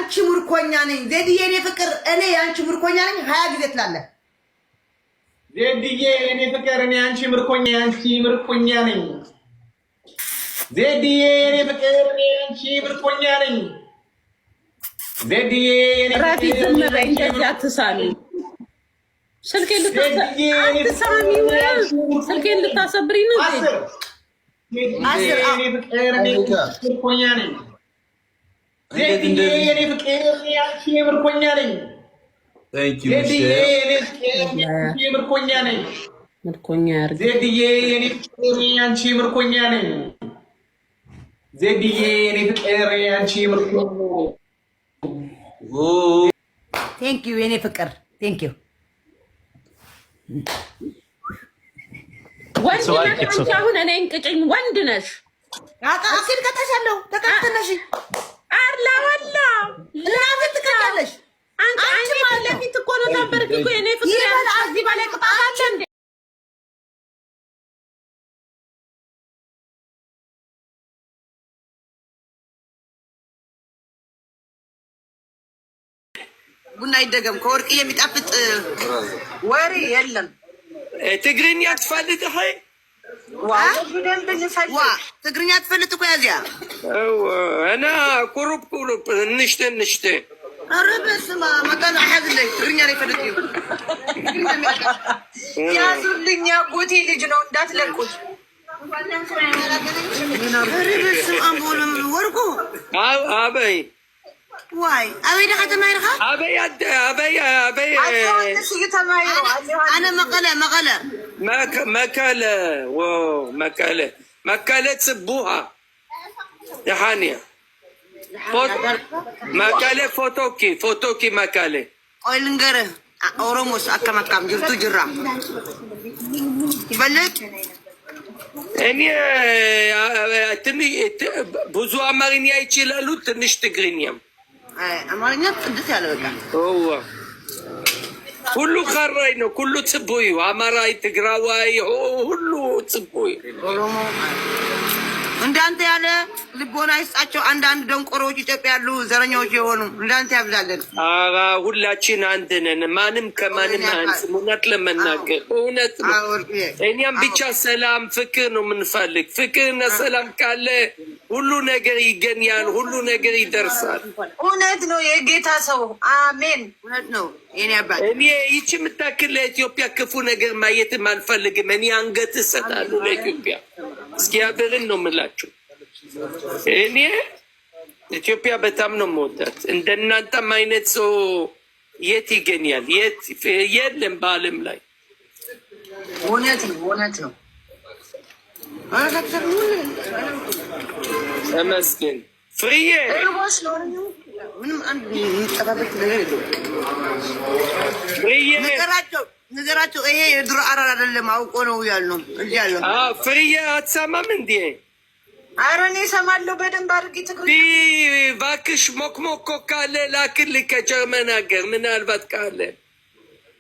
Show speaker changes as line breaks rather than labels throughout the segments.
ያንቺ ምርኮኛ ነኝ ዜድዬ የኔ ፍቅር እኔ ያንቺ ምርኮኛ ነኝ 20 ጊዜ ትላለህ
ዜድዬ የኔ ፍቅር እኔ ያንቺ ምርኮኛ ነኝ ዜድዬ የኔ ፍቅር እኔ ያንቺ ምርኮኛ ነኝ ዜድዬ የኔ
ራዲ ዘመረ እንደዚህ አትሳሚ ስልኬን ልታሰብሪ ነው
የኔ ፍቅር እኔ ምርኮኛ ነኝ ዜድዬ የኔ ፍቅር እኔ ያንቺ ምርኮኛ ነኝ
Thank you,
ምርኮኛ ነኝ
ምርኮኛ ያርግ
ዜድዬ የኔ ፍቅር ያንቺ ምርኮኛ ነኝ ዜድዬ የኔ ፍቅር ያንቺ ምርኮኛ
ቴንክ ዩ የኔ ፍቅር ቴንክ ዩ
ወንድ ነሽ አሁን እኔ እንቅጭኝ ወንድ ነሽ
አኪል ከተሻለው ተከተነሽ
አላ ወላ
ለምን ትከታለሽ
አንቺ ማለፊት እኮ ነው ተንበርክኮ የኔ ፍቅር እዚህ በላይ ቅጣት አለ እንዴ
ቡና ይደገም ከወርቅ የሚጣፍጥ ወሬ የለም
ትግርኛ ትፈልጥ ሀይ
ትግርኛ ትፈልጥ እኮ ያዚያ
አና ቁሩብ እንሽተ
ኧረ በስመ አብ መቀን አሐዝልኝ ትግርኛ ላይ ፈልጥ
ያዙልኝ አጎቴ ልጅ ነው እንዳትለቁት
ኧረ በስመ አብ ወርቁ
አበይ
ዋይ አበይ ደኻ ተማይርኻ
አበይ
አነ
መቀለ ጽቡሃ የሓንያ መቀለ ፎቶኪ መቀለ
ቆይ ልንገርህ ኦሮሞስ አከማካም ጅርቱ ጅራ ይበልጥ
እኔ ብዙ አማርኛ ይችላሉ ትንሽ ትግርኛም
አማርኛ ቅድስ ያለ በቃ
ሁሉ ካራይ ነው ሁሉ ጽቡይ አማራይ ትግራዋይ ሁሉ ጽቡይ
ኦሮሞ እንዳንተ ያለ ልቦና ይስጣቸው አንዳንድ ደንቆሮች ኢትዮጵያ ያሉ ዘረኛዎች የሆኑ እንዳንተ ያብዛለን
ሁላችን አንድ ነን ማንም ከማንም አንስም እውነት ለመናገር እውነት ነው እኛም ብቻ ሰላም ፍቅር ነው የምንፈልግ ፍቅርና ሰላም ካለ ሁሉ ነገር ይገኛል ሁሉ ነገር ይደርሳል
እውነት ነው የጌታ ሰው አሜን
እውነት ነው የኔ አባት
እኔ ይቺ የምታክል ለኢትዮጵያ ክፉ ነገር ማየትም አልፈልግም እኔ አንገት እሰጣለሁ ለኢትዮጵያ እግዚአብሔርን ነው የምላችሁ እኔ ኢትዮጵያ በጣም ነው የምወዳት እንደናንተም አይነት ሰው የት ይገኛል የለም በዓለም ላይ
እውነት ነው
ተመስገን ፍሪዬ
ምንም አንድ የሚጠባበቅ ነገር የለውም
ፍሪዬ
ነገራቸው ይሄ የድሮ አራር አይደለም አውቆ ነው ያልነው እንዴ ያለው
ፍሪዬ አትሰማም እንዴ
ኧረ እኔ እሰማለሁ በደንብ አድርጊ ትግርኛ
እባክሽ ሞክሞኮ ካለ ላክልኝ ከጀርመን ሀገር ምናልባት ካለ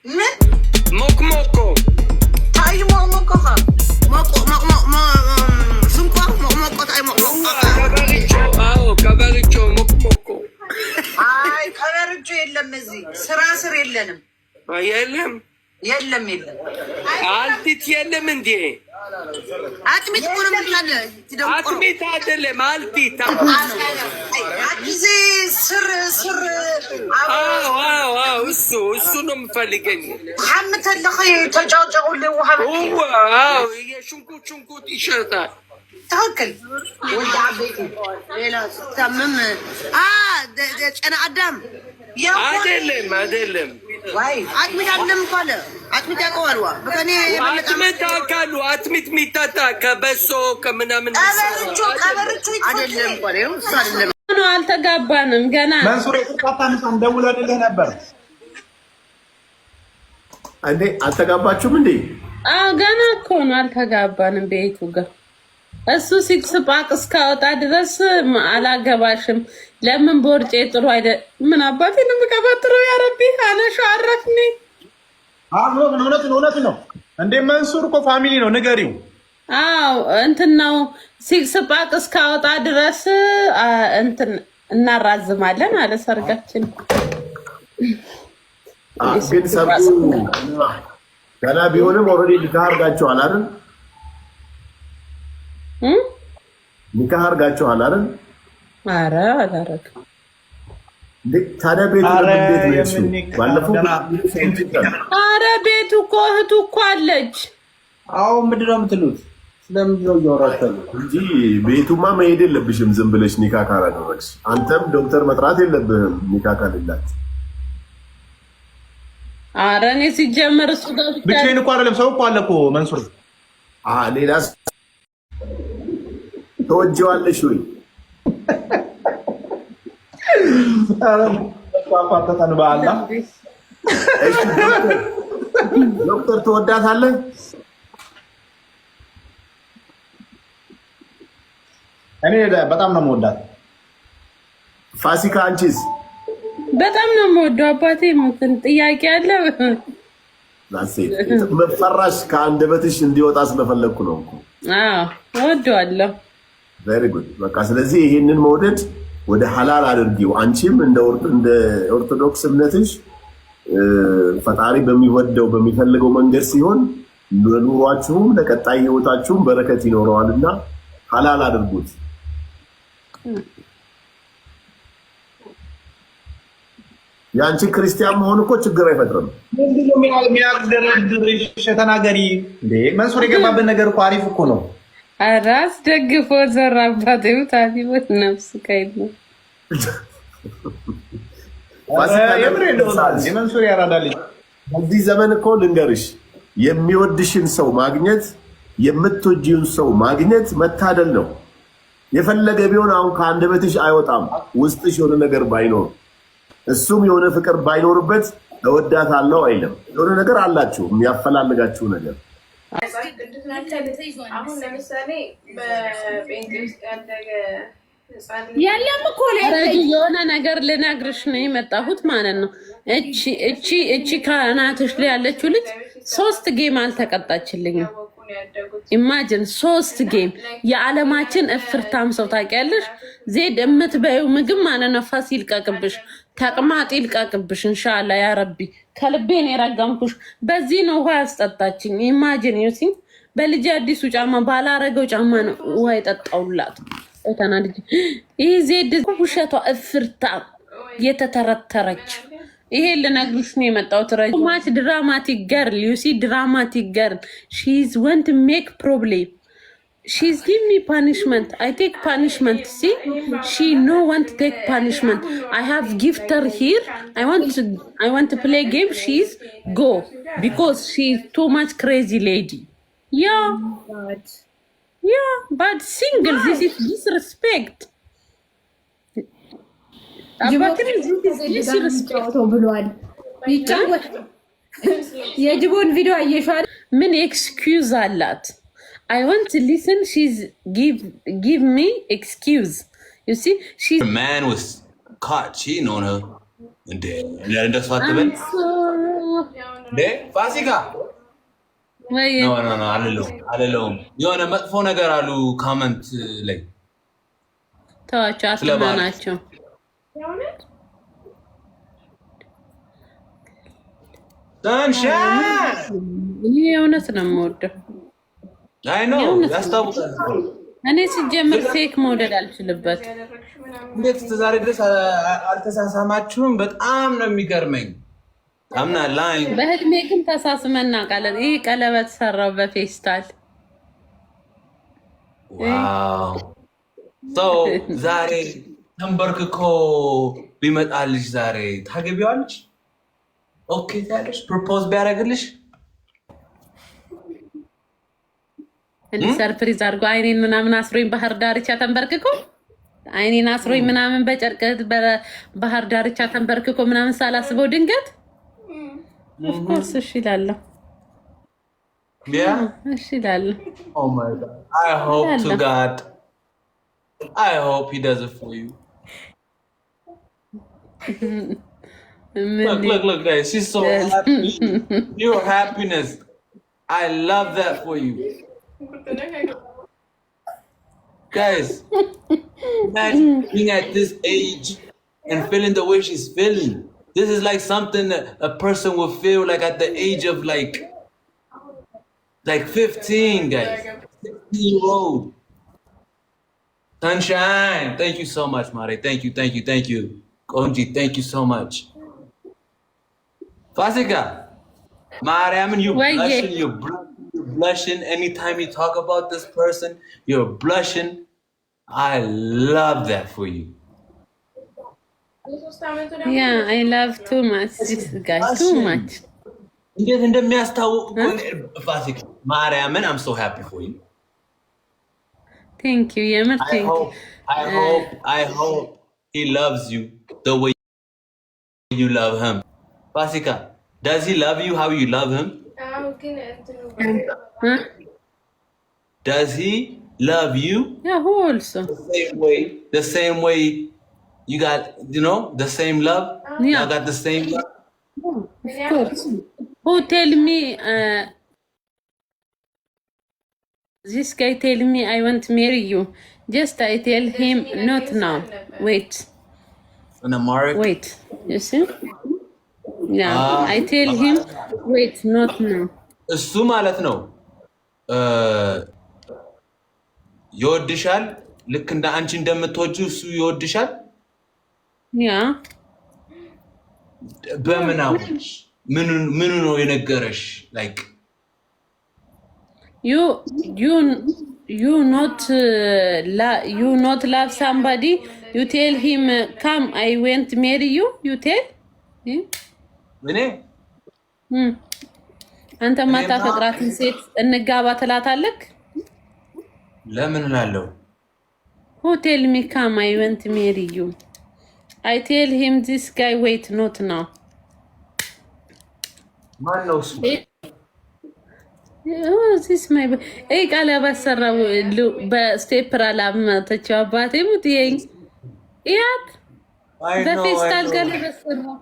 ምን
ሞክሞኮ
ታይ ሞክሞኮ
ስንኳ ሞክሞኮ ታይ
ከበርቾ ሞክሞኮ
አይ ከበርቾ የለም እዚህ ስራ የለንም
የለም አልቲት የለም እንዴ
አጥሚት እኮ ነው የምትላለ
አጥሚት አይደለም አልቲት
እዚህ ስር
እሱ ነው የምፈልገኝ
ሐምተልኸ ተጫውጨውልኝ ውሃ
የሽንኩርት ይሸጣል
ተወክል ወልድ አቤት
ሌላ ታምም ጨና አዳም
አይደለም
ዋይ
አጥሚት አይደለም እኮ አለ አጥሚት ያውቀዋል በከኔ
አጥሚት አካሉ አጥሚት የሚጠጣ ከበሶ ከምናምን
ቀበርቾ
አይደለም እኮ ነው እሱ አይደለም
ነው አልተጋባንም ገና
መንሱር የተቃታን ደውለንልህ ነበር
እንዴ አልተጋባችሁም እንዴ
ገና እኮ ነው አልተጋባንም ቤቱ ጋር እሱ ሲክስ ፓክ እስካወጣ ድረስ አላገባሽም ለምን ቦርጬ ጥሩ አይደል ምን አባቴ ነው የምቀባጥረው ያ ረቢ አነሽ አረፍኒ
እውነት ነው እንዴ መንሱር እኮ ፋሚሊ ነው ንገሪው
አዎ እንትን ነው ሲክስ ፓክ እስካወጣ ድረስ እንትን እናራዝማለን አለ ሰርጋችን።
ግን ሰርጉ ገና ቢሆንም ኦልሬዲ ኒካህ አድርጋችኋል አይደል? ኒካህ አድርጋችኋል አይደል?
ኧረ አላደረግም።
ታዲያ ቤቱ እንዴት ነው እሱ? ባለፈው
ኧረ ቤቱ እኮ እህቱ እኮ አለች።
አዎ ምንድን ነው የምትሉት? ስለምንድን ነው እያወራችሁ
እንጂ ቤቱማ መሄድ የለብሽም ዝም ብለሽ ኒካህ ካላደረግሽ። አንተም ዶክተር መጥራት የለብህም ኒካህ ካሌላት።
ኧረ እኔ ሲጀመር እሱ ጋር
ብቻዬን እኮ አይደለም ሰው እኮ አለ እኮ መንሱር።
ሌላስ ተወጀዋለሽ ወይ?
አፋተተን በአላ
ዶክተር ትወዳታለህ?
እኔ በጣም ነው የምወዳት።
ፋሲካ አንቺስ?
በጣም ነው የምወደው። አባቴ ሞትን ጥያቄ አለ።
መፈራሽ ከአንደበትሽ እንዲወጣ ስለፈለግኩ ነው እኮ።
እወደዋለሁ።
ቬሪ ጉድ። በቃ ስለዚህ ይሄንን መውደድ ወደ ሐላል አድርጊው። አንቺም እንደ ኦርቶዶክስ እምነትሽ ፈጣሪ በሚወደው በሚፈልገው መንገድ ሲሆን ኑሯችሁም ለቀጣይ ህይወታችሁም በረከት ይኖረዋልና ሐላል አድርጉት። ያንቺ ክርስቲያን መሆን እኮ ችግር አይፈጥርም።
ምንድነው የሚያግደረድርሽ? ተናገሪ እንዴ መንሱር። የገባበት ነገር እኮ አሪፍ እኮ ነው።
አራስ ደግፎ ዘራባት ታዲቦት ነፍስ ከይድ ነው።
መንሱር ያራዳልኝ።
በዚህ ዘመን እኮ ልንገርሽ፣ የሚወድሽን ሰው ማግኘት የምትወጂውን ሰው ማግኘት መታደል ነው። የፈለገ ቢሆን አሁን ከአንደበትሽ አይወጣም ውስጥሽ የሆነ ነገር ባይኖር እሱም የሆነ ፍቅር ባይኖርበት እወዳታለሁ አይልም። የሆነ ነገር አላችሁ የሚያፈላልጋችሁ ነገር።
አሁን ለምሳሌ በጴንጤ ውስጥ ያደገ
ያለም እኮ የሆነ ነገር ልነግርሽ ነው የመጣሁት ማለት ነው። እቺ ከእናትሽ ላይ ያለችው ልጅ 3 ጌም አልተቀጣችልኝም። ኢማጂን 3 ጌም። የዓለማችን እፍርታም ሰው ታውቂያለሽ። ዜድ የምትበይው ምግብ ማለት ነው ፋስ ይልቀቅብሽ፣ ተቅማጥ ይልቀቅብሽ። እንሻላ ያ ረቢ ከልቤን የረገምኩሽ። በዚህ ነው ውሃ ያስጠጣችኝ። ኢማጂን ዩሲ በልጅ አዲሱ ጫማ ባላረገው ጫማ ነው ውሃ የጠጣውላት። ተናድጂ ይሄ ዜድ ውሸቷ እፍርታም የተተረተረች። ይሄ ልነግርሽ ነው የመጣሁት። ማች ድራማቲክ ገርል ዩ ሲ ድራማቲክ ገርል ሺ ኢዝ ዋንት ቱ ሜክ ፕሮብሌም ሺ ኢዝ ጊቭ ሚ ፓኒሽመንት አይ ቴክ ፓኒሽመንት ሲ ሺ ኖ ዋንት ቱ ቴክ ፓኒሽመንት አይ ሃቭ ጊፍተር ሂር አይ ዋንት ቱ ፕሌይ ጌም ሺ ኢዝ ጎ ቢኮዝ ሺ ኢዝ ቱ ማች ክሬዚ ሌዲ ያ ባድ ሲንግል ዚስ ኢዝ ዲስሪስፔክት
ብሏል። የጅቦን ቪዲዮ አየሻል?
ምን ኤክስኪውዝ አላት? አይ ዋንት ሊስን ሺዝ ጊቭ ሚ ኤክስኪውዝ ዩ ሲ ሺ
man was caught cheating on her እንደ እንደሱ አትበል እንደ ፋሲካ ኖ አለለውም የሆነ መጥፎ ነገር አሉ ካመንት ላይ
ተዋቸው። አትማ ናቸው ይሄ እውነት ነው የምወደው።
አይ ነው ያስታውቃል።
እኔ ሲጀምር ፌክ መውደድ አልችልበት።
እንዴት ዛሬ ድረስ አልተሳሳማችሁም? በጣም ነው የሚገርመኝ። አምና ላይ
በህድሜ ግን ተሳስመን እናውቃለን። ይሄ ቀለበት ሰራው በፌስታል።
ዋው ሰው ዛሬ ተንበርክኮ ቢመጣልሽ ዛሬ ታገቢዋለሽ? ኦኬ ታለሽ? ፕሮፖዝ ቢያደርግልሽ
እንደ ሰርፕሪዝ አድርጎ አይኔን ምናምን አስሮኝ ባህር ዳርቻ ተንበርክኮ አይኔን አስሮኝ ምናምን በጨርቅ ባህር ዳርቻ ተንበርክኮ ምናምን ሳላስበው ድንገት ኦፍ ኮርስ እሺ እላለሁ። እሺ እላለሁ።
Oh my God. I hope to God. I hope he does it for you. Look, guys. She's so happy. Your happiness. I love that for you. Guys, Imagine being at this age and feeling the way she's feeling. This is like something that a person will feel like at the age of like 15, guys. 16-year-old. Sunshine. Thank you so much, Mari. Thank you. Konji, thank you so much. Fasika, Mari, I mean, you're blushing. Anytime you talk about this person, you're blushing. I love that for you.
Yeah, I love too much this guy. Too much.
Mariam, I'm so happy for you.
Thank you. Yeah,
I hope he loves you the way you love him. Fasika, does he love you how you love him?
Huh?
Does he love you?
Yeah, who also?
The same way you got, the same love?
Yeah.
Y'all got the same love?
Of course. Who tell me, this guy tell me I want to marry you. Just I tell him not now. Wait. Wait. You see? Yeah. I tell him wait, not now.
እሱ ማለት ነው ይወድሻል። ልክ እንደ አንቺ እንደምትወጂው እሱ ይወድሻል።
ያ
በምን አወቅሽ? ምኑ ነው የነገረሽ? ላይክ
you not love somebody. You tell him come I want to marry you. You tell
እኔ
አንተ ማታፈቅራትን ሴት እንጋባ ትላታለህ?
ለምን እላለሁ?
Who tell me come I want to marry you? I tell him this guy wait not now.
ማን ነው እሱ?
this my ቀለበት ሰራው በስቴፕር አላመተችው አባቴ ሙትየኝ ያት በፌስታል ቀለበት ሰራው።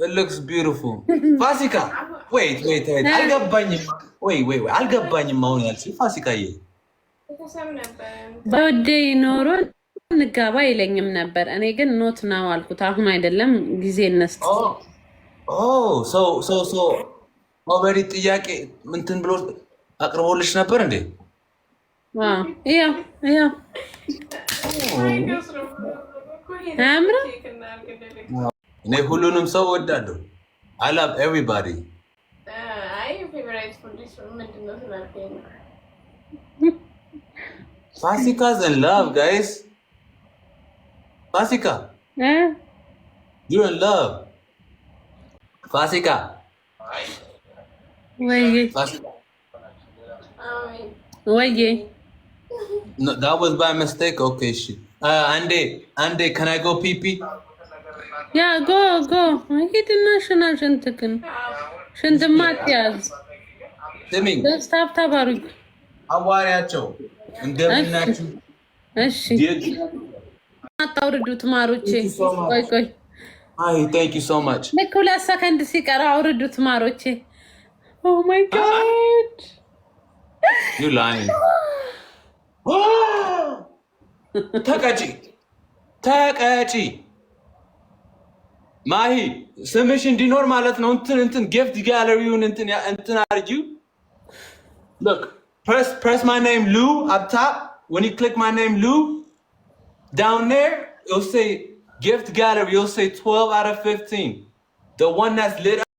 It looks beautiful. Fasika, wait. አልገባኝም። አልገባኝም አሁን ያልሽኝ ፋሲካዬ።
በወደይ ኖሮ እንጋባ ይለኝም ነበር። እኔ ግን ኖት ነው አልኩት። አሁን አይደለም ጊዜ እንስጥ።
ሶ ኦልሬዲ ጥያቄ እንትን ብሎ አቅርቦልሽ ነበር እንዴ?
ያ አምራ
እኔ ሁሉንም ሰው ወዳለሁ። I love everybody. Fasika's in love, guys. Fasika. You're in love. Fasika.
Wait.
No, that was by mistake. Okay, shit. Ande, can I go pee-pee?
Yeah, go. ሂድና ሽንትክን ሽንትማት ያዝ።
ስሚኝ፣
ደስታብ ተባሩኝ።
አዋሪያቸው እንደምናችሁ።
እሺ አታውርዱት ማሮቼ። ቆይ
አይ thank you so much።
ልክ 2 ሰከንድ ሲቀር አውርዱት ማሮቼ። Oh my god.
You lying. ተቀጪ ማሂ ስምሽ እንዲኖር ማለት ነው። እንትን ጊፍት ጋለሪውን እንትን አድርጊው። Look, press my name Lou up top. When you click my name Lou, down there it'll say gift gallery. It'll say 12 out of 15. The one that's lit up